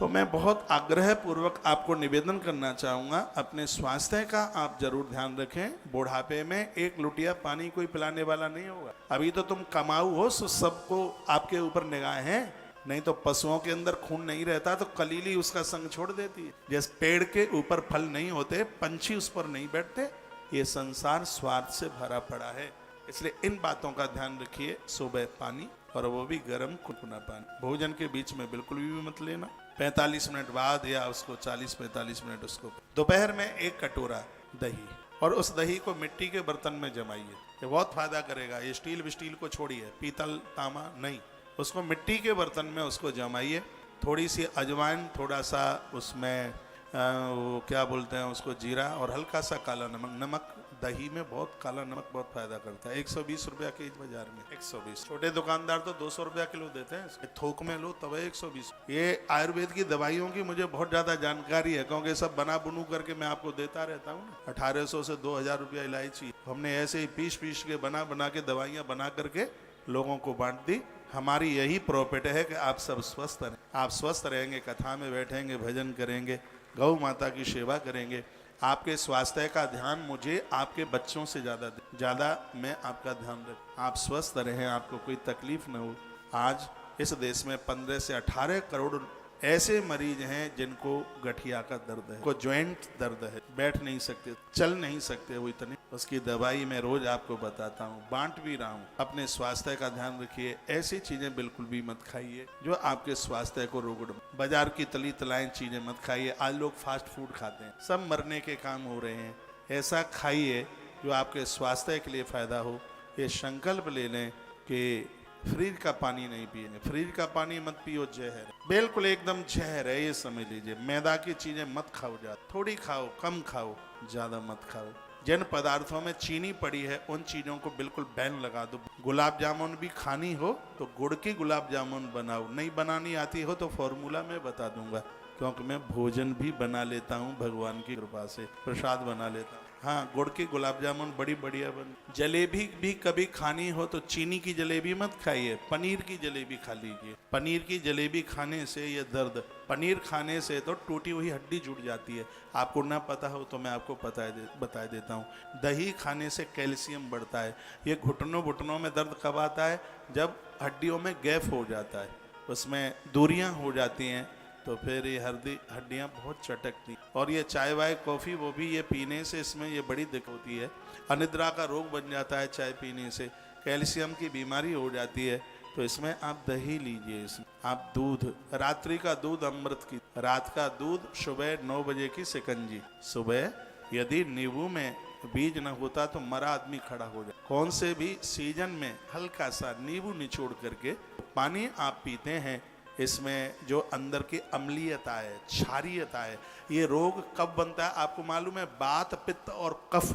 तो मैं बहुत आग्रह पूर्वक आपको निवेदन करना चाहूँगा, अपने स्वास्थ्य का आप जरूर ध्यान रखें। बुढ़ापे में एक लुटिया पानी कोई पिलाने वाला नहीं होगा। अभी तो तुम कमाऊ हो, सो सबको आपके ऊपर निगाह है, नहीं तो पशुओं के अंदर खून नहीं रहता तो कलीली उसका संग छोड़ देती है। जैसे पेड़ के ऊपर फल नहीं होते, पंछी उस पर नहीं बैठते, ये संसार स्वार्थ से भरा पड़ा है। इसलिए इन बातों का ध्यान रखिए। सुबह पानी, और वो भी गर्म कुनकुना पानी। भोजन के बीच में बिल्कुल भी मत लेना। 45 मिनट बाद या उसको 40-45 मिनट उसको। दोपहर में 1 कटोरा दही, और उस दही को मिट्टी के बर्तन में जमाइए, ये बहुत फायदा करेगा। ये स्टील विस्टील को छोड़िए, पीतल तांबा नहीं, उसको मिट्टी के बर्तन में उसको जमाइए। थोड़ी सी अजवाइन, थोड़ा सा उसमें वो क्या बोलते हैं उसको, जीरा, और हल्का सा काला नमक। नमक दही में बहुत, काला नमक बहुत फायदा करता है। 120 रुपया केजी बाजार में, 120। छोटे दुकानदार तो 200 रुपया किलो देते हैं, थोक में लो तब 120। ये आयुर्वेद की दवाइयों की मुझे बहुत ज़्यादा जानकारी है, क्योंकि सब बना बुनू करके मैं आपको देता रहता हूँ। 1800 से 2000 रुपया इलायची हमने ऐसे ही पीस के बना के दवाइयाँ बना करके लोगों को बांट दी। हमारी यही प्रॉफिट है कि आप सब स्वस्थ रहें। आप स्वस्थ रहेंगे, कथा में बैठेंगे, भजन करेंगे, गौ माता की सेवा करेंगे, आपके स्वास्थ्य का ध्यान मुझे आपके बच्चों से ज़्यादा मैं आपका ध्यान रख। आप स्वस्थ रहें, आपको कोई तकलीफ न हो। आज इस देश में 15 से 18 करोड़ ऐसे मरीज हैं जिनको गठिया का दर्द है, को ज्वाइंट दर्द है, बैठ नहीं सकते, चल नहीं सकते, वो इतने। उसकी दवाई मैं रोज आपको बताता हूँ, बांट भी रहा हूँ। अपने स्वास्थ्य का ध्यान रखिए। ऐसी चीजें बिल्कुल भी मत खाइए जो आपके स्वास्थ्य को रोक दे। बाजार की तली तलाएं चीजें मत खाइए। आज लोग फास्ट फूड खाते हैं, सब मरने के काम हो रहे हैं। ऐसा खाइए जो आपके स्वास्थ्य के लिए फायदा हो। ये संकल्प ले लें कि फ्रिज का पानी नहीं पिएंगे। फ्रिज का पानी मत पियो, जहर, बिल्कुल एकदम जहर है, ये समझ लीजिए। मैदा की चीजें मत खाओ, ज्यादा थोड़ी खाओ, कम खाओ, ज्यादा मत खाओ। जिन पदार्थों में चीनी पड़ी है उन चीजों को बिल्कुल बैन लगा दो। गुलाब जामुन भी खानी हो तो गुड़ की गुलाब जामुन बनाओ, नहीं बनानी आती हो तो फॉर्मूला मैं बता दूंगा, क्योंकि मैं भोजन भी बना लेता हूँ भगवान की कृपा से, प्रसाद बना लेता हूँ। हाँ, गुड़ की गुलाब जामुन बड़ी बढ़िया बन। जलेबी भी कभी खानी हो तो चीनी की जलेबी मत खाइए, पनीर की जलेबी खा लीजिए। पनीर की जलेबी खाने से ये दर्द, पनीर खाने से तो टूटी हुई हड्डी जुड़ जाती है। आपको ना पता हो तो मैं आपको बता देता हूँ। दही खाने से कैल्शियम बढ़ता है। ये घुटनों में दर्द कब आता है? जब हड्डियों में गैप हो जाता है, उसमें दूरियां हो जाती हैं, तो फिर ये हड्डियाँ बहुत चटकती। और ये चाय वाय कॉफ़ी वो भी ये पीने से इसमें ये बड़ी दिक्कत होती है। अनिद्रा का रोग बन जाता है चाय पीने से, कैल्शियम की बीमारी हो जाती है। तो इसमें आप दही लीजिए, इसमें आप दूध, रात्रि का दूध अमृत की, रात का दूध, सुबह 9 बजे की शिकंजी। सुबह यदि नींबू में बीज न होता तो मरा आदमी खड़ा हो जाए। कौन से भी सीजन में हल्का सा नींबू निचोड़ करके पानी आप पीते हैं, इसमें जो अंदर की अम्लीयता है, क्षारीयता है, ये रोग कब बनता है आपको मालूम है? बात, पित्त और कफ,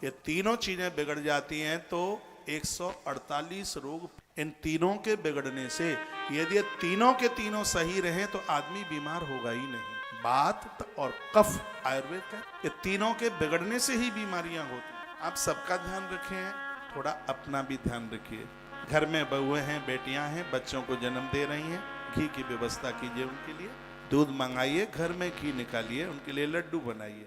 ये तीनों चीजें बिगड़ जाती हैं तो 148 रोग इन तीनों के बिगड़ने से। यदि ये तीनों के तीनों सही रहें तो आदमी बीमार होगा ही नहीं। बात और कफ आयुर्वेद का, ये तीनों के बिगड़ने से ही बीमारियां होती। आप सबका ध्यान रखें, थोड़ा अपना भी ध्यान रखिए। घर में बहुएं हैं, बेटियां हैं, बच्चों को जन्म दे रही हैं, घी की व्यवस्था कीजिए उनके लिए। दूध मंगाइए, घर में घी निकालिए, उनके लिए लड्डू बनाइए।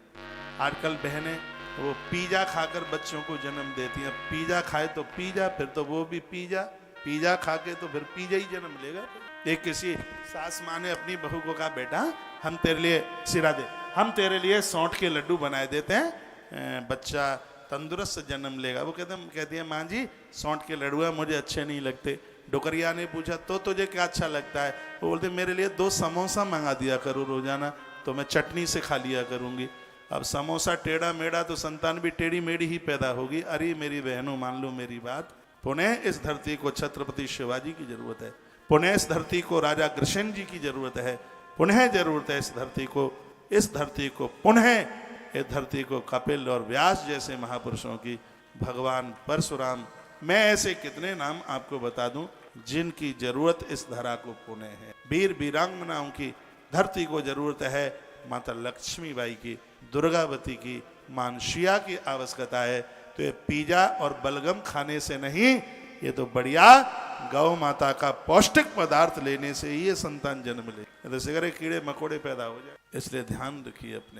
आजकल बहनें वो पिज़्ज़ा खाकर बच्चों को जन्म देती हैं। पिज़्ज़ा खाए तो पिज़्ज़ा, फिर तो वो भी पिज़्ज़ा खा के तो फिर पिज़्ज़ा ही जन्म लेगा। एक किसी सास माँ ने अपनी बहू को कहा, बेटा हम तेरे लिए सिरा दे, हम तेरे लिए सौंठ के लड्डू बनाए देते हैं, बच्चा तंदुरुस्त जन्म लेगा। वो कहती है, माँ जी सौंठ के लड्डू मुझे अच्छे नहीं लगते। डुकरिया ने पूछा, तो तुझे क्या अच्छा लगता है? वो बोलते, मेरे लिए 2 समोसा मंगा दिया करो रोजाना, तो मैं चटनी से खा लिया करूँगी। अब समोसा टेढ़ा मेढ़ा तो संतान भी टेढ़ी मेढ़ी ही पैदा होगी। अरे मेरी बहनों, मान लो मेरी बात। पुनः इस धरती को छत्रपति शिवाजी की जरूरत है, पुनः इस धरती को राजा कृष्ण जी की जरूरत है, पुनः जरूरत है इस धरती को पुनः इस धरती को कपिल और व्यास जैसे महापुरुषों की, भगवान परशुराम, मैं ऐसे कितने नाम आपको बता दूं जिनकी जरूरत इस धरा को पुणे है। वीर वीरांगनाओं की धरती को जरूरत है, माता लक्ष्मीबाई की, दुर्गावती की, मानसिया की आवश्यकता है। तो ये पिज़्ज़ा और बलगम खाने से नहीं, ये तो बढ़िया गौ माता का पौष्टिक पदार्थ लेने से ही ये संतान जन्म ले, तो सिगरे कीड़े मकोड़े पैदा हो जाए। इसलिए ध्यान रखिए अपने